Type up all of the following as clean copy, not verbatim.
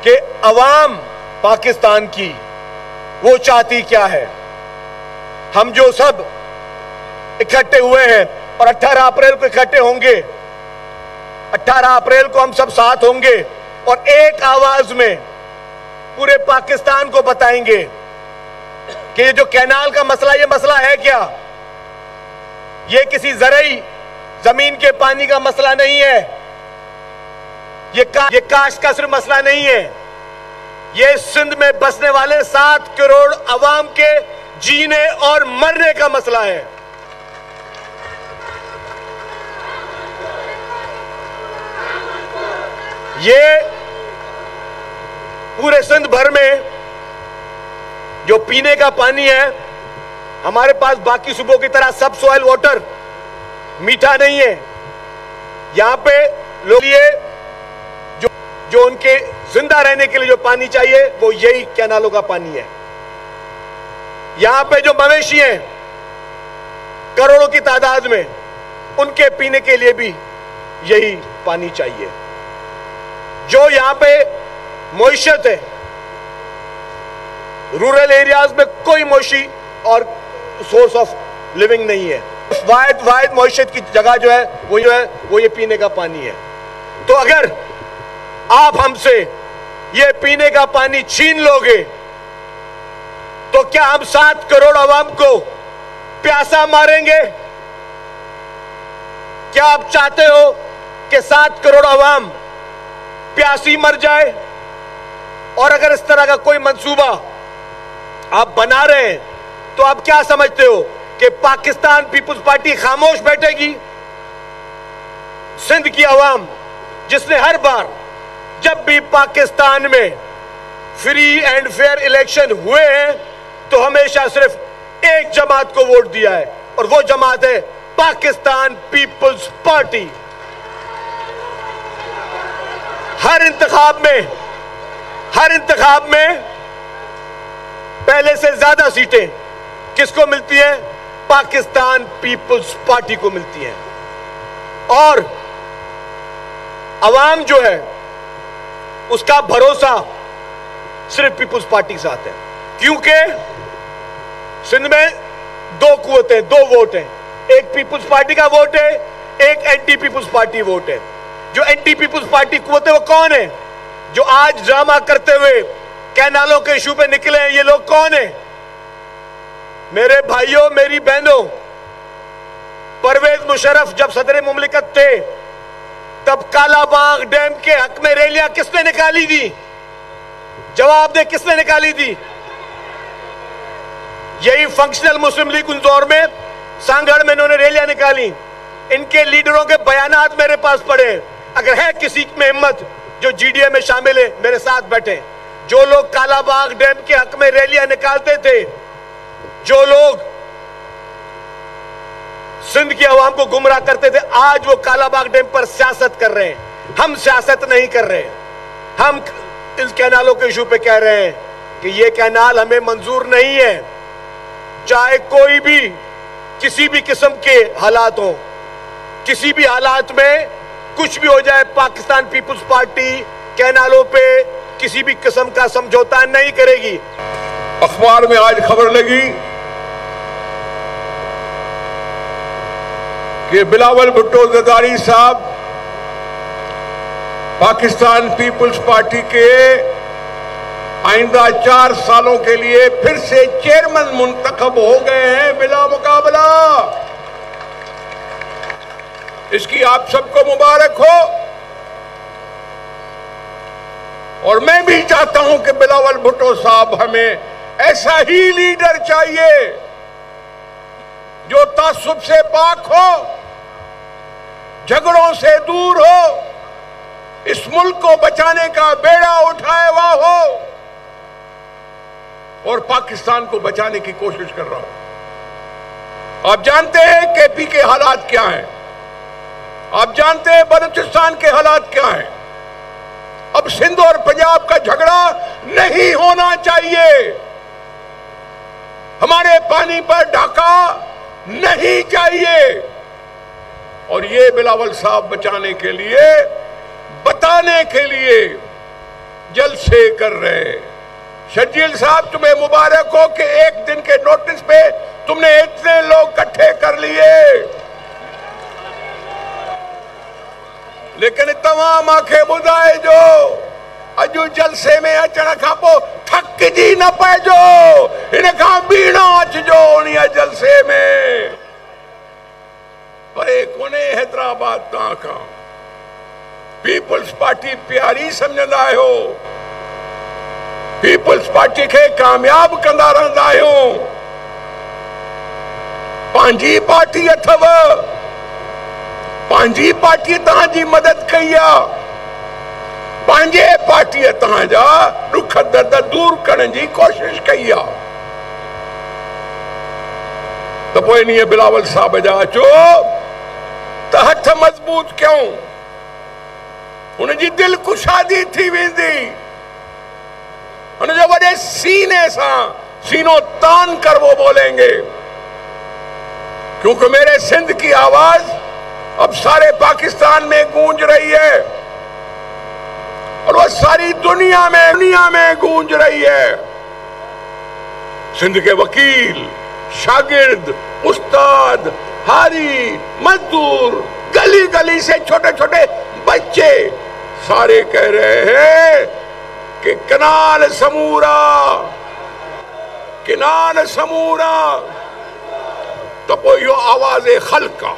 कि अवाम पाकिस्तान की वो चाहती क्या है। हम जो सब इकट्ठे हुए हैं और 18 अप्रैल को इकट्ठे होंगे, 18 अप्रैल को हम सब साथ होंगे और एक आवाज में पूरे पाकिस्तान को बताएंगे कि ये जो कैनाल का मसला, ये मसला है क्या। ये किसी ज़रई जमीन के पानी का मसला नहीं है, ये काश्त का सिर्फ मसला नहीं है, ये सिंध में बसने वाले 7 करोड़ अवाम के जीने और मरने का मसला है। ये पूरे सिंध भर में जो पीने का पानी है, हमारे पास बाकी सूबों की तरह सब सॉइल वाटर मीठा नहीं है। यहां पे लोग ये जो उनके जिंदा रहने के लिए जो पानी चाहिए वो यही कैनालों का पानी है। यहां पे जो मवेशी हैं करोड़ों की तादाद में, उनके पीने के लिए भी यही पानी चाहिए। जो यहां पे मईशत है, रूरल एरियाज में कोई मईशी और सोर्स ऑफ लिविंग नहीं है। वाहिद मईशत की जगह जो है वो ये पीने का पानी है। तो अगर आप हमसे ये पीने का पानी छीन लोगे तो क्या हम 7 करोड़ अवाम को प्यासा मारेंगे? क्या आप चाहते हो कि 7 करोड़ अवाम प्यासी मर जाए? और अगर इस तरह का कोई मंसूबा आप बना रहे हैं तो आप क्या समझते हो कि पाकिस्तान पीपुल्स पार्टी खामोश बैठेगी? सिंध की अवाम जिसने हर बार जब भी पाकिस्तान में फ्री एंड फेयर इलेक्शन हुए हैं तो हमेशा सिर्फ एक जमात को वोट दिया है और वो जमात है पाकिस्तान पीपुल्स पार्टी। हर इंतखाब में पहले से ज्यादा सीटें किसको मिलती हैं? पाकिस्तान पीपुल्स पार्टी को मिलती हैं। और अवाम जो है उसका भरोसा सिर्फ पीपुल्स पार्टी के साथ है, क्योंकि सिंध में 2 कुव्वतें, 2 वोट हैं। एक पीपुल्स पार्टी का वोट है, एक एंटी पीपुल्स पार्टी वोट है। जो एंटी पीपुल्स पार्टी कुव्वत है वो कौन है? जो आज ड्रामा करते हुए कैनालों के इशू पे निकले हैं, ये लोग कौन है? मेरे भाइयों, मेरी बहनों, परवेज मुशर्रफ जब सदर मुमलिकत थे तब कालाबाग डैम के हक में रैलियां किसने निकाली थी? जवाब दे, किसने निकाली थी? यही फंक्शनल मुस्लिम लीग उन दौर में सांगड़ में इन्होंने रैलियां निकाली। इनके लीडरों के बयानात मेरे पास पड़े। अगर है किसी में हिम्मत जो जीडीए में शामिल है, मेरे साथ बैठे। जो लोग कालाबाग डैम के हक में रैलियां निकालते थे, जो लोग सिंध की आवाम को गुमराह करते थे, आज वो कालाबाग डैम पर सियासत कर रहे हैं। हम सियासत नहीं कर रहे हैं, हम इस कैनालों के इशू पे कह रहे हैं कि ये कैनाल हमें मंजूर नहीं है। चाहे कोई भी किसी भी किस्म के हालात हो, किसी भी हालात में कुछ भी हो जाए, पाकिस्तान पीपुल्स पार्टी कैनालों पे किसी भी किस्म का समझौता नहीं करेगी। अखबार में आज खबर लगी कि बिलावल भुट्टो जरदारी साहब पाकिस्तान पीपुल्स पार्टी के आइंदा 4 सालों के लिए फिर से चेयरमैन मुंतखब हो गए हैं बिला मुकाबला। इसकी आप सबको मुबारक हो। और मैं भी चाहता हूं कि बिलावल भुट्टो साहब, हमें ऐसा ही लीडर चाहिए जो तासुब से पाक हो, झगड़ों से दूर हो, इस मुल्क को बचाने का बेड़ा उठाए हुआ हो और पाकिस्तान को बचाने की कोशिश कर रहा हो। आप जानते हैं केपी के हालात क्या हैं, आप जानते हैं बलूचिस्तान के हालात क्या हैं। अब सिंध और पंजाब का झगड़ा नहीं होना चाहिए। हमारे पानी पर डाका नहीं चाहिए। और ये बिलावल साहब बचाने के लिए, बताने के लिए जल्द जलसे कर रहे हैं। शर्जील साहब, तुम्हें मुबारक हो कि एक दिन के नोटिस पे तुमने इतने लोग इकट्ठे कर लिए, लेकिन तमाम आंखें बुधाए जो अजू जलसे में अचण खां पोइ थकजी न पइजो, इन खां बीणो अचिजो उन जलसे में। परे कोने हैदराबाद तव्हां खां, पीपल्स पार्टी प्यारी समझंदा आहियो, पीपल्स पार्टी खे कामयाब कंदा रहंदा आहियूं। पंहिंजी पार्टी अथव, पंहिंजी पार्टी तव्हांजी मदद कई आहे, पंहिंजे पार्टीअ तव्हांजा दुख दर्द दूर करण जी कोशिश कई आहे। त पोइ इन बिलावल साहब जा अचो त हथ मज़बूत कयूं, उनजी दिल कुशादी थी वेंदी, उनजो वॾे सीने सां सीनो तान कर वो बोलेंगे, क्योंकि मेरे सिंध की आवाज अब सारे पाकिस्तान में गूंज रही है और वो सारी दुनिया में गूंज रही है। सिंध के वकील, शागिर्द, उस्ताद, हारी, मजदूर, गली गली से छोटे छोटे बच्चे सारे कह रहे हैं कि कनाल समूरा, किनाल समूरा। तो पोइ इहो आवाज़ खल्का,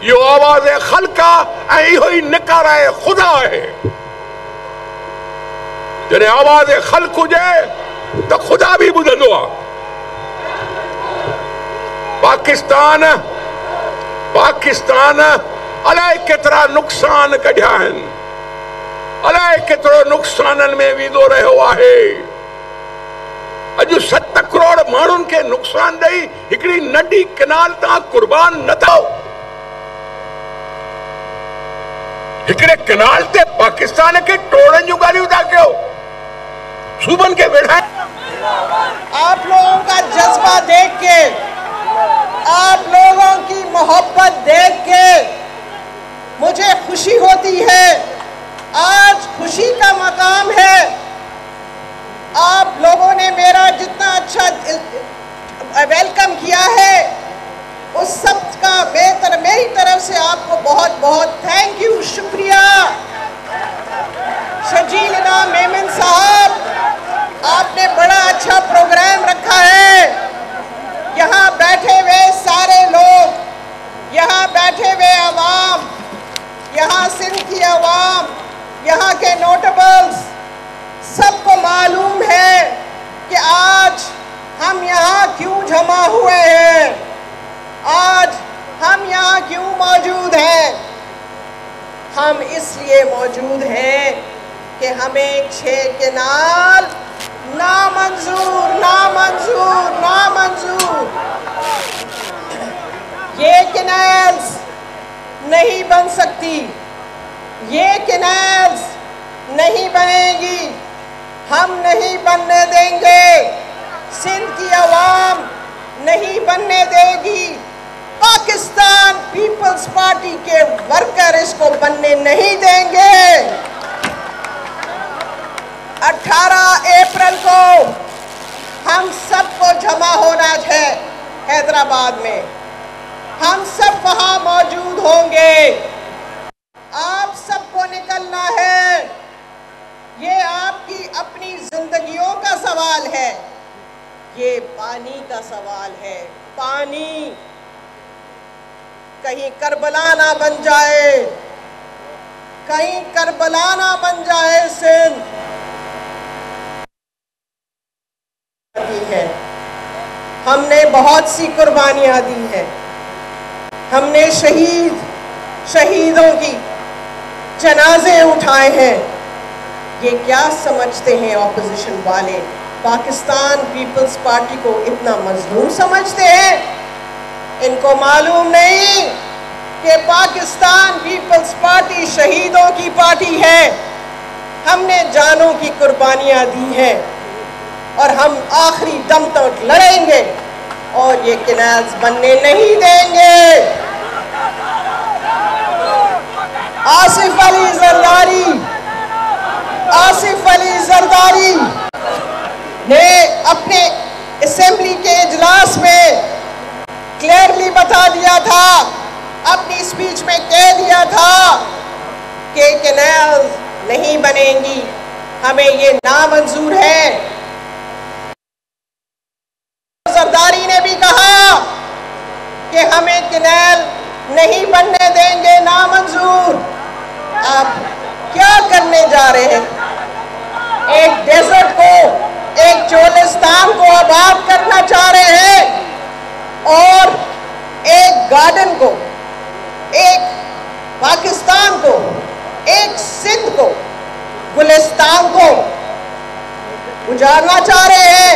इहो आवाज़ खल्का ऐं इहो ई निकाराए ख़ुदा है। जॾहिं आवाज़ खल्क हुजे त ख़ुदा बि ॿुधंदो आहे। पाकिस्तान अलाए केतिरा नुक़सान कढिया आहिनि, अलाए केतिरो नुक़साननि में वेंदो रहियो आहे। अॼु 7 करोड़ माण्हुनि खे नुक़सान ॾेई हिकिड़ी नंढी किनाल तव्हां कुर्बान न थियो। हिकिड़े किनाल ते पाकिस्तान के टोड़न जूं ॻाल्हियूं था कयो, सूबन के वेढ़ाए। आप लोगों का जज्बा देख के, आप लोगों की मोहब्बत देख के मुझे खुशी होती है। आज खुशी का मकाम है। आप लोगों ने मेरा जितना अच्छा वेलकम किया है उस सब का मेरी तरफ से आपको बहुत बहुत थैंक यू, शुक्रिया। शर्जील इनाम मेमन साहब, आपने बड़ा अच्छा प्रोग्राम रखा है। यहाँ बैठे हुए सारे लोग, यहाँ बैठे हुए अवाम, यहाँ सिंध की अवाम, यहाँ के नोटेबल्स, सबको मालूम है कि आज हम यहाँ क्यों जमा हुए हैं, आज हम यहाँ क्यों मौजूद हैं। हम इसलिए मौजूद हैं कि हमें 6 केनाल नामंजूर, नामंजूर, नामंजूर। ये कैनाल्स नहीं बन सकती, ये कैनाल्स नहीं बनेगी, हम नहीं बनने देंगे, सिंध की आवाम नहीं बनने देगी, पाकिस्तान पीपल्स पार्टी के वर्कर इसको बनने नहीं देंगे। 18 अप्रैल को हम सबको जमा होना है हैदराबाद में, हम सब वहाँ मौजूद होंगे। आप सबको निकलना है, ये आपकी अपनी जिंदगियों का सवाल है, ये पानी का सवाल है। पानी कहीं करबला ना बन जाए, कहीं करबला ना बन जाए सिंध। है हमने बहुत सी कुर्बानियां दी हैं, हमने शहीदों की जनाजे उठाए हैं। ये क्या समझते हैं ऑपोजिशन वाले, पाकिस्तान पीपल्स पार्टी को इतना मजलूम समझते हैं? इनको मालूम नहीं कि पाकिस्तान पीपल्स पार्टी शहीदों की पार्टी है। हमने जानों की कुर्बानियां दी हैं और हम आखिरी दम तक लड़ेंगे और ये कैनाल्स बनने नहीं देंगे। आसिफ अली जरदारी, आसिफ अली जरदारी ने अपने असेंबली के इजलास में क्लियरली बता दिया था, अपनी स्पीच में कह दिया था कि कैनाल नहीं बनेंगी, हमें ये नामंजूर है। जरदारी ने भी कहा कि हमें कैनाल नहीं बनने देंगे, नामंजूर। आप क्या करने जा रहे हैं? एक डेजर्ट को, एक चोलिस्तान को आबाद करना चाह रहे हैं और एक गार्डन को, एक पाकिस्तान को, एक सिंध को, गुलिस्तान को उजाड़ना चाह रहे हैं।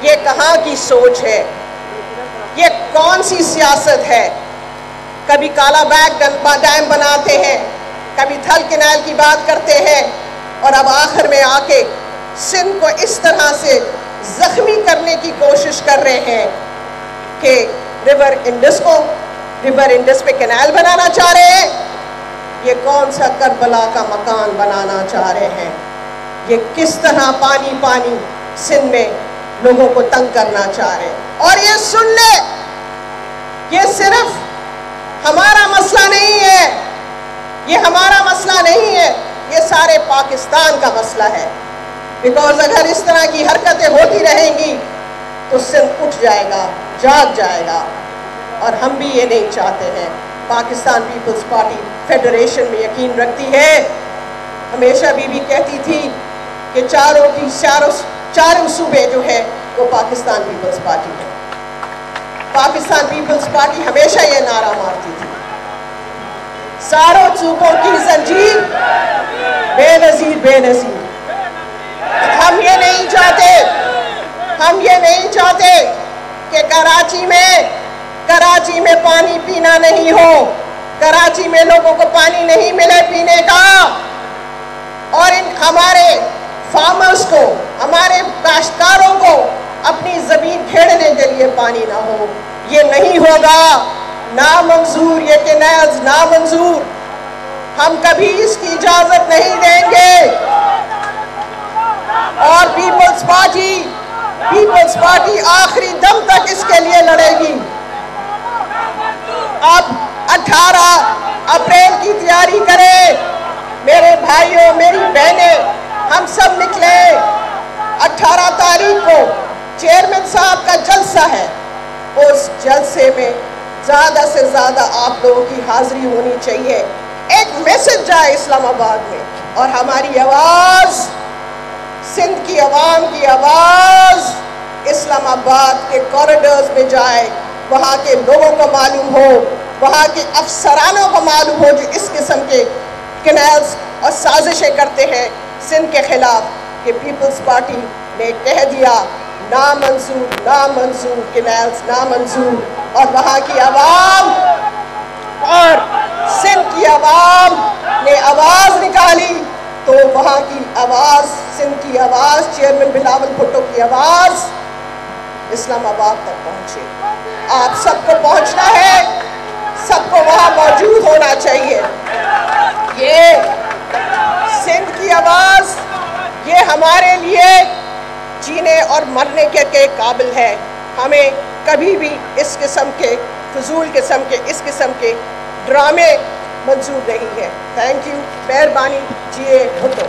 ये कहाँ की सोच है? ये कौन सी सियासत है? कभी काला बैग डैम बनाते हैं, कभी थल कैनाल की बात करते हैं और अब आखिर में आके सिंध को इस तरह से जख्मी करने की कोशिश कर रहे हैं कि रिवर इंडस पे कैनाल बनाना चाह रहे हैं। ये कौन सा करबला का मकान बनाना चाह रहे हैं? ये किस तरह पानी पानी सिंध में लोगों को तंग करना चाह रहे हैं? और ये सुन ले, ये सिर्फ हमारा मसला नहीं है, ये हमारा मसला नहीं है, ये सारे पाकिस्तान का मसला है। बिकॉज अगर इस तरह की हरकतें होती रहेंगी तो सिंध उठ जाएगा, जाग जाएगा, और हम भी ये नहीं चाहते हैं। पाकिस्तान पीपल्स पार्टी फेडरेशन में यकीन रखती है। हमेशा बीबी कहती थी कि चारों सूबे जो है वो पाकिस्तान पीपल्स पार्टी है। पाकिस्तान पीपल्स पार्टी हमेशा ये नारा मारती थी, चारों सूबों की जंजीर बेनजीर बेनजीर। हम ये नहीं चाहते कि कराची में पानी पीना नहीं हो, कराची में लोगों को पानी नहीं मिले पीने का, और इन हमारे फार्मर्स को, हमारे काश्तकारों को अपनी जमीन खेड़ने के लिए पानी ना हो। ये नहीं होगा, नामंजूर, ये कैनाल्स नामंजूर। हम कभी इसकी इजाजत नहीं देंगे और पीपल्स पार्टी आखिरी दम तक इसके लिए लड़ेगी। अब 18 अप्रैल की तैयारी करें मेरे भाइयों, मेरी बहनें, हम सब निकले। 18 तारीख को चेयरमैन साहब का जलसा है, उस जलसे में ज़्यादा से ज़्यादा आप लोगों की हाजिरी होनी चाहिए। एक मैसेज जाए इस्लामाबाद में और हमारी आवाज़, सिंध की आवाम की आवाज़ इस्लामाबाद के कॉरिडोर्स में जाए, वहाँ के लोगों को मालूम हो, वहाँ के अफसरानों को मालूम हो जो इस किस्म के कैनाल्स और साजिशें करते हैं सिंध के खिलाफ, कि पीपल्स पार्टी ने कह दिया नामंजूर, नामंजूर, कैनाल्स नामंजूर। और वहाँ की आवाम और सिंध की आवाम ने आवाज़ निकाली तो वहाँ की आवाज़, सिंध की आवाज़, चेयरमैन बिलावल भुट्टो की आवाज़ इस्लामाबाद तक पहुँचे। आप सबको पहुँचना है, सबको वहाँ मौजूद होना चाहिए। ये सिंध की आवाज़, ये हमारे लिए जीने और मरने के काबिल है। हमें कभी भी इस किस्म के फजूल किस्म के, इस किस्म के ड्रामे मंजूर नहीं है। थैंक यू, मेहरबानी, जिए भुट्टो।